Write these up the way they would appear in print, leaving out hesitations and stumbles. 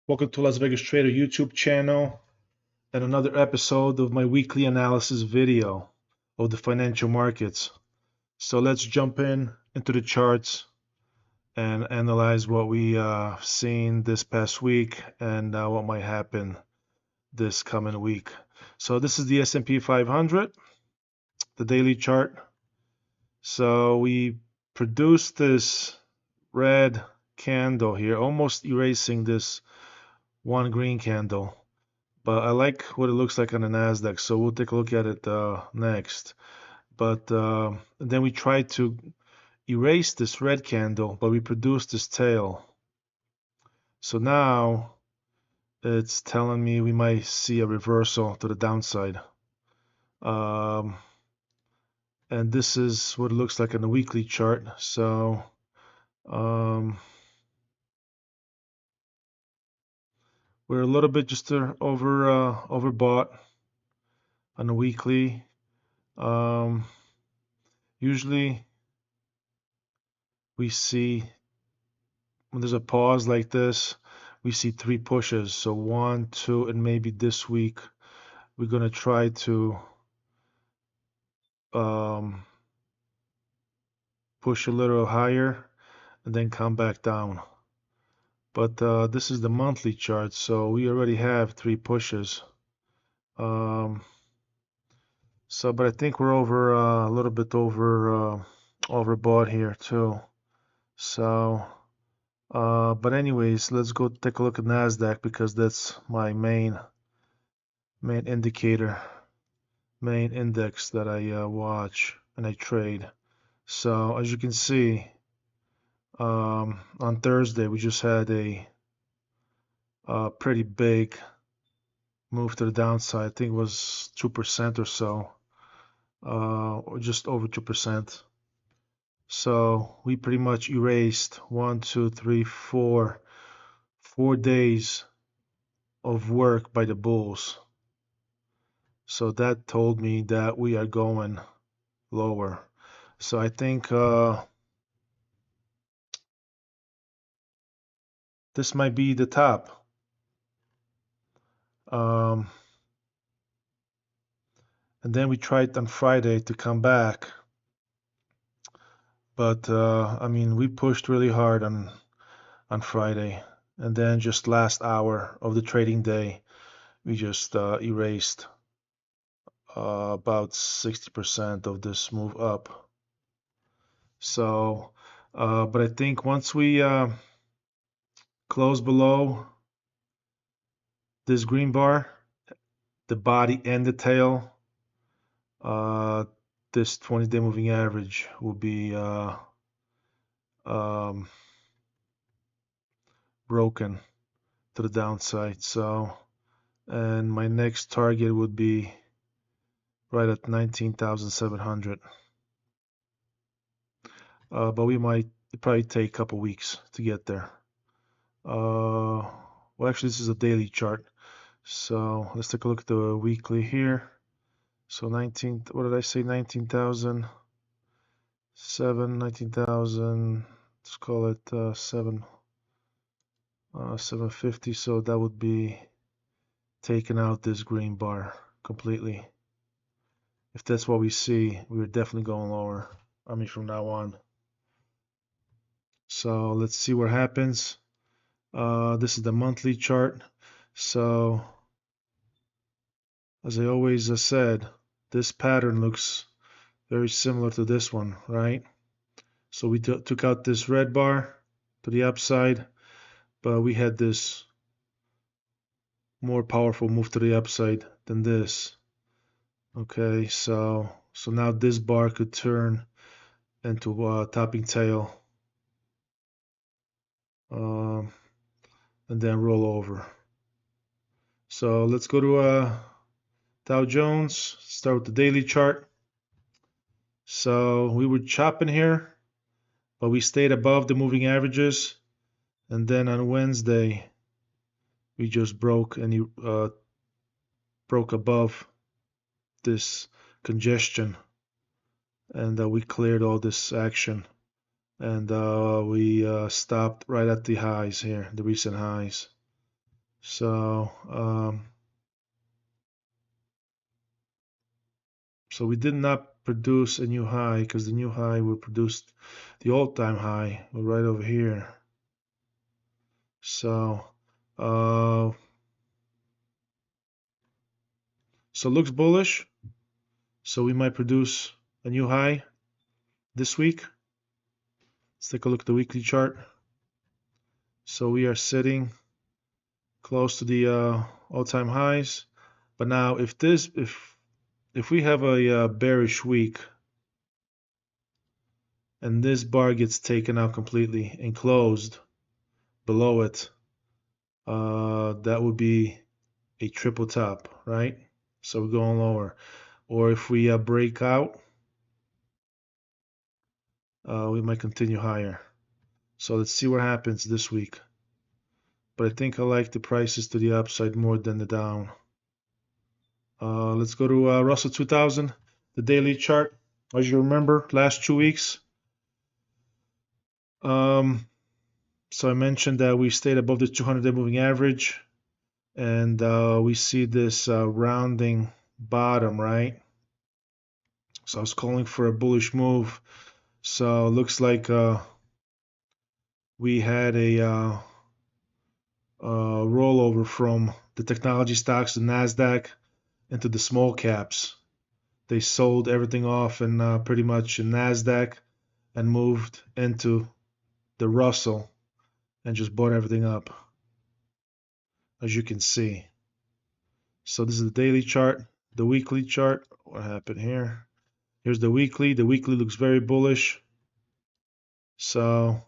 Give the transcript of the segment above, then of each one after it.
Welcome to Las Vegas Trader YouTube channel and another episode of my weekly analysis video of the financial markets. So let's jump into the charts and analyze what we seen this past week and what might happen this coming week. So this is the S&P 500, the daily chart. So we produced this red candle here, almost erasing this one green candle. But I like what it looks like on the Nasdaq, so we'll take a look at it next. But then we tried to erase this red candle, but we produced this tail. So now it's telling me we might see a reversal to the downside. And this is what it looks like on the weekly chart. So we're a little bit just overbought on the weekly. Usually we see when there's a pause like this, we see three pushes. So 1, 2, and maybe this week we're going to try to push a little higher and then come back down. But this is the monthly chart, so we already have three pushes. But I think we're over a little bit overbought here too. So but anyways, let's go take a look at Nasdaq because that's my main indicator, main index that I watch and I trade. So as you can see, on Thursday we just had a pretty big move to the downside. I think it was 2% or so, or just over 2%. So we pretty much erased 1, 2, 3, 4 days of work by the bulls. So that told me that we are going lower. So I think this might be the top. And then we tried on Friday to come back. But I mean, we pushed really hard on Friday. And then just last hour of the trading day, we just erased about 60% of this move up. So, but I think once we close below this green bar, the body and the tail, this 20-day moving average will be broken to the downside. So, and my next target would be right at 19,700. But we might probably take a couple weeks to get there. Well, actually, this is a daily chart. So let's take a look at the weekly here. So 19, what did I say? 19,007, 19,000. Let's call it 750. So that would be taking out this green bar completely. If that's what we see, we're definitely going lower. I mean, from now on. So let's see what happens. This is the monthly chart. So as I always said, this pattern looks very similar to this one, right? So we took out this red bar to the upside, but we had this more powerful move to the upside than this. Okay, so now this bar could turn into a topping tail and then roll over. So let's go to Dow Jones, start with the daily chart. So we were chopping here, but we stayed above the moving averages. And then on Wednesday, we just broke and broke above this congestion. And we cleared all this action. And we stopped right at the highs here, the recent highs. So so we did not produce a new high, because the new high will produce the all-time high right over here. So so it looks bullish. So we might produce a new high this week. Let's take a look at the weekly chart. So we are sitting close to the all-time highs. But now, if we have a bearish week and this bar gets taken out completely and closed below it, that would be a triple top, right? So we're going lower. Or if we break out, we might continue higher. So let's see what happens this week. But I think I like the prices to the upside more than the down. Let's go to Russell 2000, the daily chart. As you remember, last 2 weeks. So I mentioned that we stayed above the 200-day moving average, and we see this rounding bottom, right? So I was calling for a bullish move. So it looks like we had a rollover from the technology stocks, the Nasdaq, into the small caps. They sold everything off in pretty much in Nasdaq and moved into the Russell and just bought everything up, as you can see. So this is the daily chart, the weekly chart. What happened here? Here's the weekly. The weekly looks very bullish. So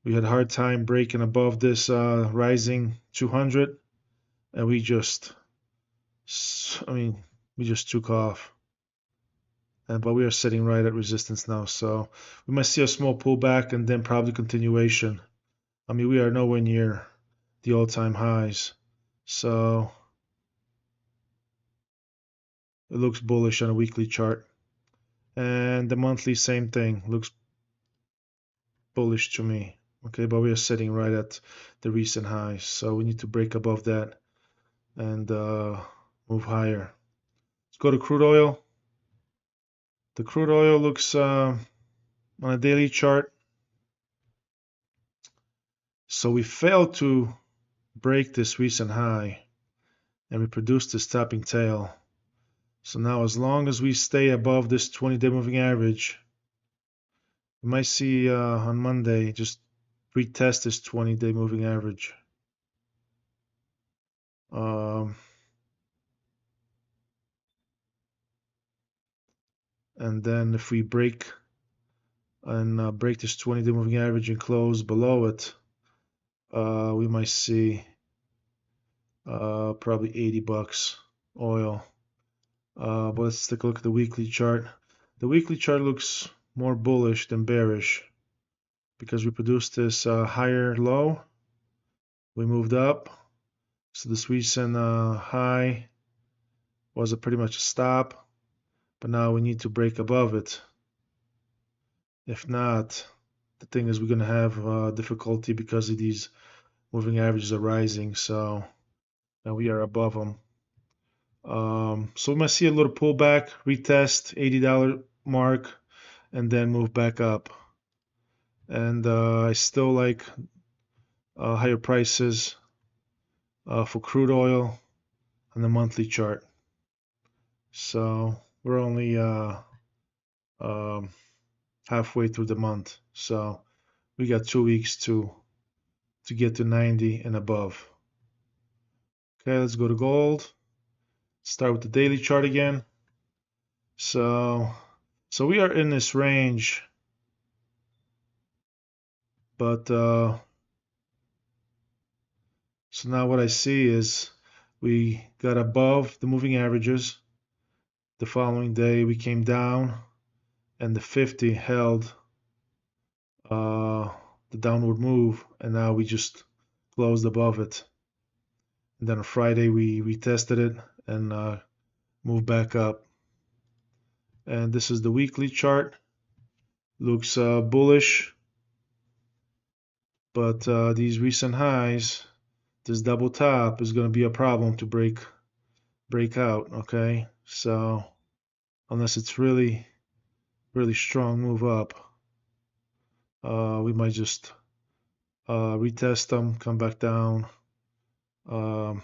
we had a hard time breaking above this rising 200, and we just took off. But we are sitting right at resistance now, so we might see a small pullback and then probably continuation. We are nowhere near the all-time highs, so it looks bullish on a weekly chart. And the monthly, same thing, looks bullish to me. Okay, but we are sitting right at the recent highs, so we need to break above that and move higher. Let's go to crude oil. The crude oil looks on a daily chart. So we failed to break this recent high, and we produced this topping tail. So now, as long as we stay above this 20-day moving average, we might see on Monday just retest this 20-day moving average. And then if we break this 20-day moving average and close below it, we might see probably $80 oil. But let's take a look at the weekly chart. The weekly chart looks more bullish than bearish because we produced this higher low. We moved up. So this recent high was pretty much a stop, but now we need to break above it. If not, the thing is we're going to have difficulty because of these moving averages are rising. So now we are above them. So we might see a little pullback, retest $80 mark, and then move back up. And I still like higher prices for crude oil on the monthly chart. So we're only halfway through the month, so we got 2 weeks to get to 90 and above. Okay, let's go to gold. Start with the daily chart again. So we are in this range, but so now what I see is we got above the moving averages. The following day we came down, and the 50 held the downward move, and now we just closed above it. And then on Friday we retested it and moved back up. And this is the weekly chart. Looks bullish, but these recent highs this double top is going to be a problem to break out. Okay, so unless it's really strong move up, we might just retest them, come back down. Um,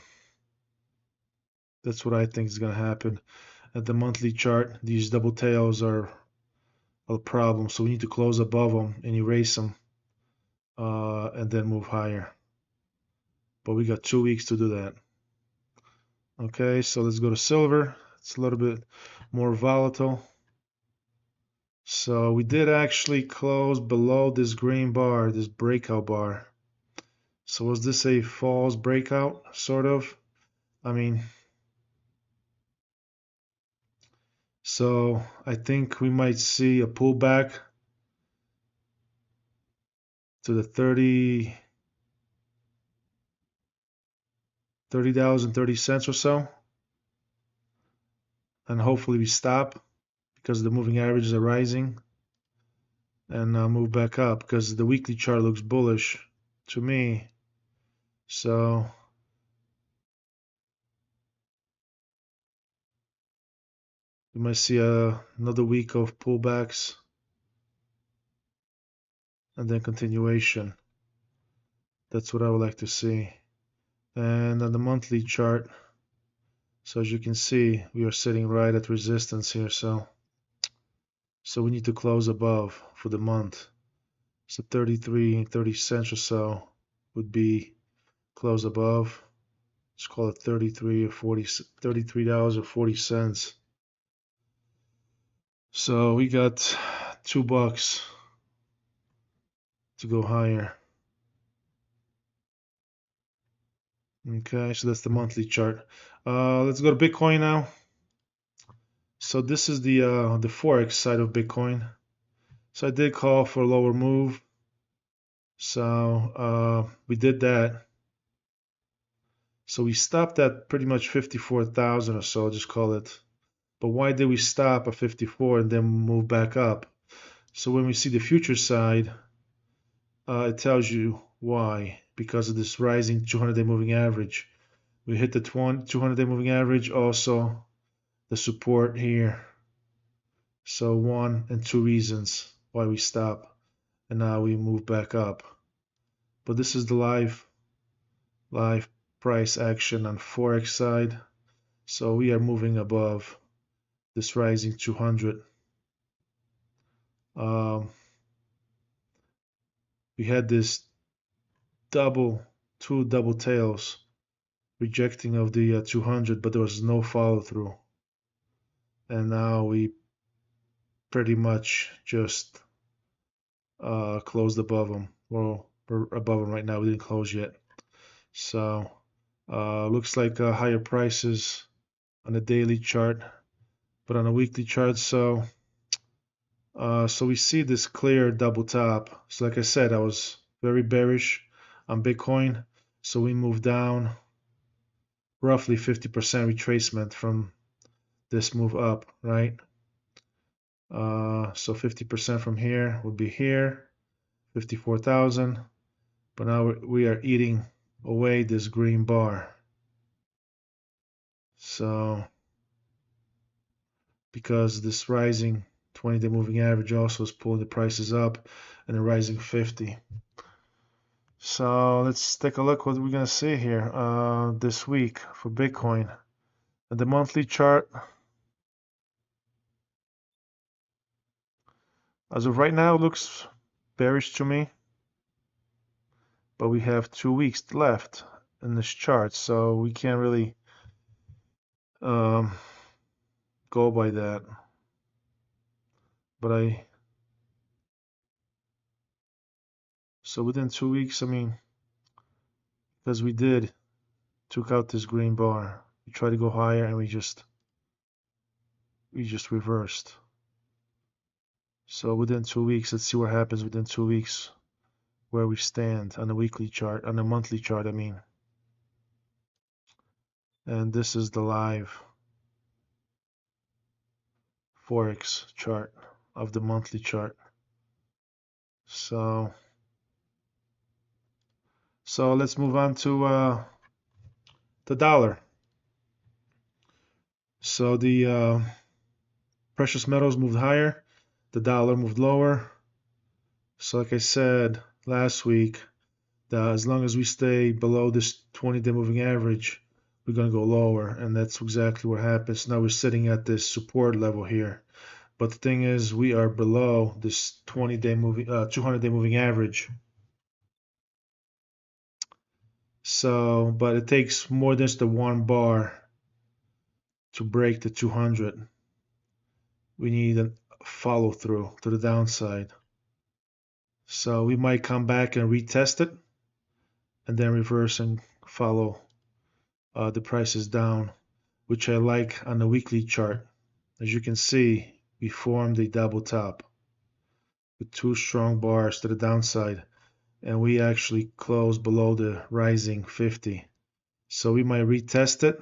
that's what I think is going to happen. At the monthly chart, these double tails are a problem, so we need to close above them and erase them, and then move higher. But we got 2 weeks to do that. Okay, so let's go to silver. It's a little bit more volatile. So we did actually close below this green bar, this breakout bar. So was this a false breakout, sort of? I mean, so I think we might see a pullback to the 30 $30.30 or so. And hopefully we stop because the moving averages are rising, and move back up because the weekly chart looks bullish to me. So we might see another week of pullbacks and then continuation. That's what I would like to see. And on the monthly chart, so as you can see, we are sitting right at resistance here. So we need to close above for the month. So 30 cents or so would be close above. Let's call it $33.40. So we got $2 to go higher. Okay, so that's the monthly chart. Let's go to Bitcoin now. So this is the forex side of Bitcoin. So I did call for a lower move. So we did that. So we stopped at pretty much 54,000 or so, just call it. But why did we stop at 54 and then move back up? So when we see the future side, it tells you why. Because of this rising 200-day moving average. We hit the 200-day moving average, also the support here. So 1 and 2 reasons why we stop, and now we move back up. But this is the live price action on forex side. So we are moving above this rising 200. We had this two double tails rejecting of the 200, but there was no follow through. And now we pretty much just closed above them. Well, we're above them right now. We didn't close yet. So looks like higher prices on the daily chart, but on a weekly chart. So we see this clear double top. So like I said, I was very bearish on Bitcoin. So we moved down roughly 50% retracement from this move up, right? So 50% from here would be here, 54,000. But now we are eating away this green bar. So because this rising 20-day moving average also is pulling the prices up, and a rising 50. So let's take a look what we're gonna see here this week for Bitcoin. And the monthly chart, as of right now, looks bearish to me. But we have 2 weeks left in this chart, so we can't really go by that. But so within 2 weeks, I mean, because we took out this green bar, we tried to go higher and we just reversed. So within 2 weeks, let's see what happens within 2 weeks, where we stand on the weekly chart, on the monthly chart, I mean. And this is the live forex chart of the monthly chart. So let's move on to the dollar. So the precious metals moved higher, the dollar moved lower. So like I said last week, as long as we stay below this 20-day moving average, we're going to go lower, and that's exactly what happens. Now we're sitting at this support level here, but the thing is we are below this 200-day moving average. So, but it takes more than just the one bar to break the 200. We need a follow through to the downside. So we might come back and retest it and then reverse and follow the prices down, which I like on the weekly chart. As you can see, we formed a double top with two strong bars to the downside, and we actually closed below the rising 50. So we might retest it,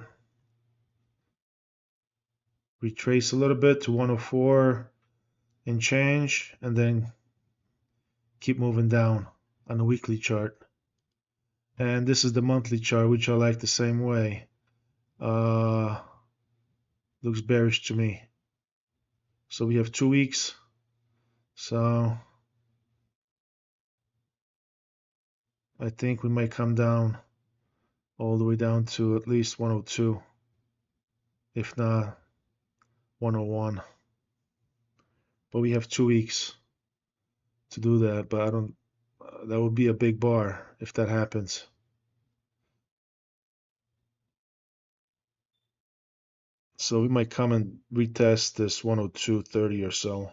retrace a little bit to 104 and change, and then keep moving down on the weekly chart. And this is the monthly chart, which I like the same way. Looks bearish to me. So we have 2 weeks. So I think we might come down all the way down to at least 102, if not 101. But we have 2 weeks to do that. But I don't. That would be a big bar if that happens. So we might come and retest this 102.30 or so,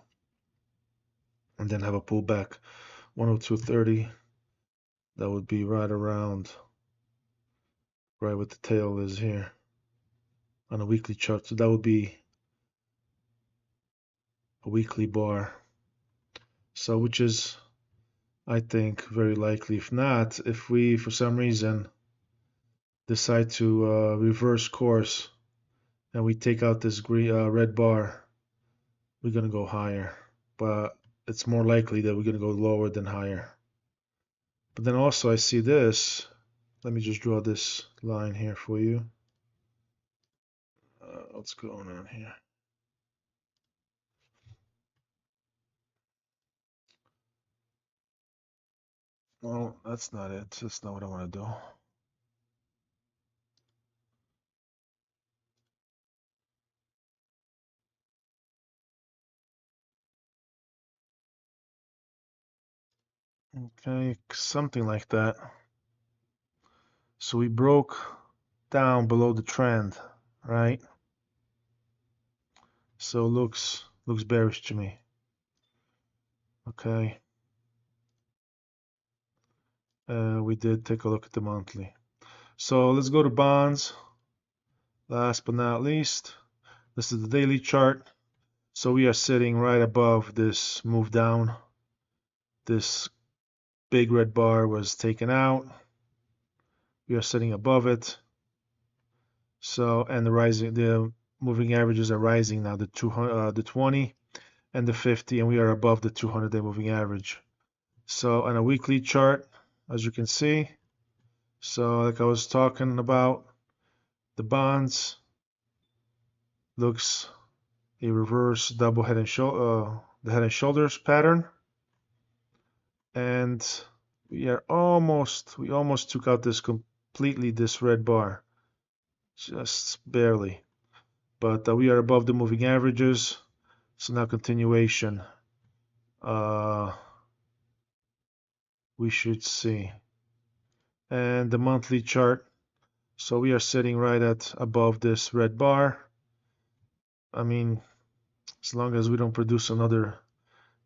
and then have a pullback. 102.30. That would be right around right what the tail is here on a weekly chart. So that would be a weekly bar. So which is, I think, very likely. If not, if we for some reason decide to reverse course and we take out this red bar, we're gonna go higher. But it's more likely that we're gonna go lower than higher. But then also I see this. Let me just draw this line here for you. What's going on here? Well, that's not it. That's not what I want to do. Okay, something like that. So we broke down below the trend, right? So looks bearish to me. Okay. We did take a look at the monthly. So let's go to bonds. Last but not least, this is the daily chart. So we are sitting right above this move down. This big red bar was taken out. We are sitting above it. So, and the moving averages are rising now, the 20 and the 50, and we are above the 200-day moving average. So on a weekly chart, as you can see, so like I was talking about, the bonds looks a reverse double head and the head and shoulders pattern, and we almost took out this completely, this red bar, just barely, but we are above the moving averages. So now continuation, we should see, and the monthly chart. So we are sitting right at above this red bar. I mean, as long as we don't produce another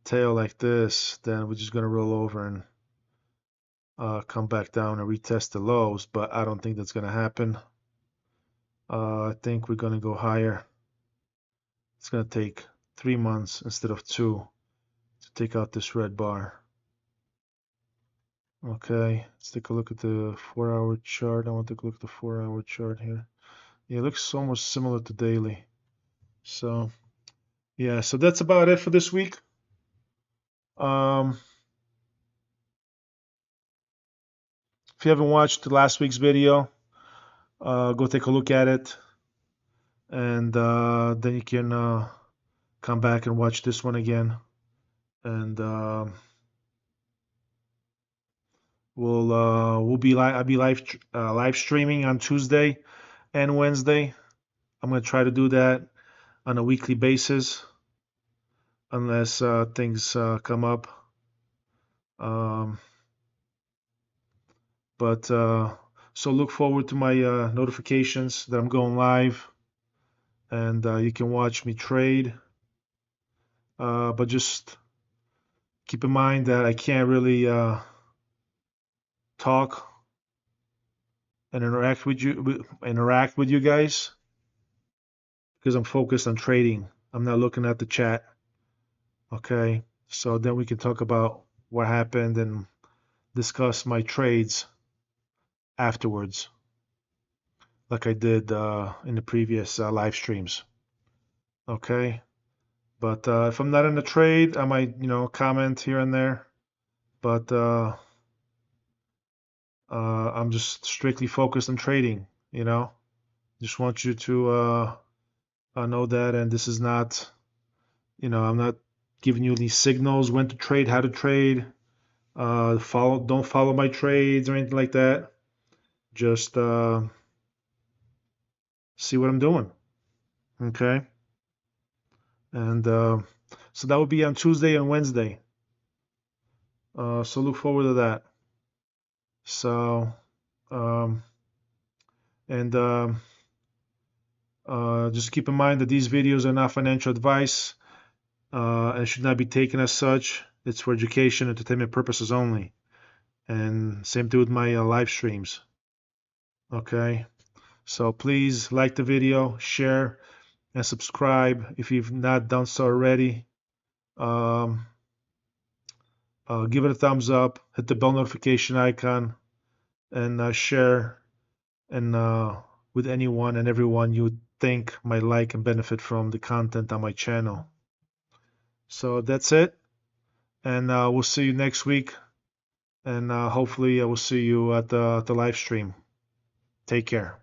tail like this, then we're just going to roll over and come back down and retest the lows, but I don't think that's going to happen. I think we're going to go higher. It's going to take 3 months instead of 2 to take out this red bar. Okay, let's take a look at the 4-hour chart. I want to take a look at the 4-hour chart here. Yeah, it looks almost similar to daily. So yeah, so that's about it for this week. If you haven't watched last week's video, go take a look at it, and then you can come back and watch this one again. And I'll be live streaming on Tuesday and Wednesday. I'm gonna try to do that on a weekly basis, unless things come up. Um, but so look forward to my notifications that I'm going live, and you can watch me trade. But just keep in mind that I can't really talk and interact with you guys because I'm focused on trading. I'm not looking at the chat. Okay, so then we can talk about what happened and discuss my trades afterwards, like I did in the previous live streams. Okay, but if I'm not in the trade, I might, comment here and there. But I'm just strictly focused on trading. Just want you to know that, and this is not, I'm not giving you any signals when to trade, how to trade. Don't follow my trades or anything like that. Just see what I'm doing. Okay. And so that will be on Tuesday and Wednesday. So look forward to that. So, um, and just keep in mind that these videos are not financial advice and should not be taken as such. It's for education, entertainment purposes only. And same thing with my live streams. Okay. So please like the video, share, and subscribe if you've not done so already. Um, give it a thumbs up, hit the bell notification icon, and share and with anyone and everyone you think might like and benefit from the content on my channel. So that's it, and we'll see you next week, and hopefully I will see you at the live stream. Take care.